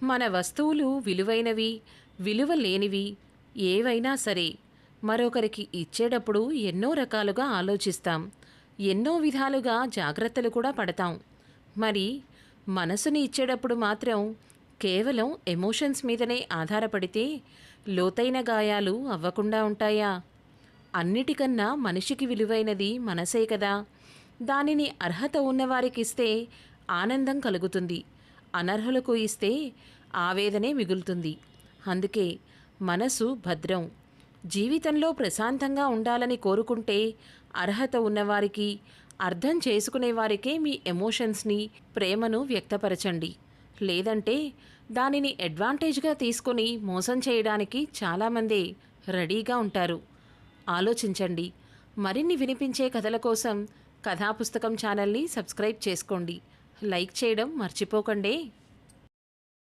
మన వస్తువులు విలువైనవి, విలువ లేనివి ఏవైనా సరే మరొకరికి ఇచ్చేటప్పుడు ఎన్నో రకాలుగా ఆలోచిస్తాం. ఎన్నో విధాలుగా జాగ్రత్తలు కూడా పడతాం. మరి మనసుని ఇచ్చేటప్పుడు మాత్రం కేవలం ఎమోషన్స్ మీదనే ఆధారపడితే లోతైన గాయాలు అవ్వకుండా ఉంటాయా? అన్నిటికన్నా మనిషికి విలువైనది మనసే కదా. దానిని అర్హత ఉన్నవారికిస్తే ఆనందం కలుగుతుంది, అనర్హులకు ఇస్తే ఆవేదనే మిగులుతుంది. అందుకే మనసు భద్రం. జీవితంలో ప్రశాంతంగా ఉండాలని కోరుకుంటే అర్హత ఉన్నవారికి, అర్థం చేసుకునేవారికే మీ ఎమోషన్స్ని, ప్రేమను వ్యక్తపరచండి. లేదంటే దానిని అడ్వాంటేజ్గా తీసుకొని మోసం చేయడానికి చాలామందే రెడీగా ఉంటారు. ఆలోచించండి. మరిన్ని వినిపించే కథల కోసం కథాపుస్తకం ఛానల్ని సబ్స్క్రైబ్ చేసుకోండి. లైక్ చేయడం మర్చిపోకండి.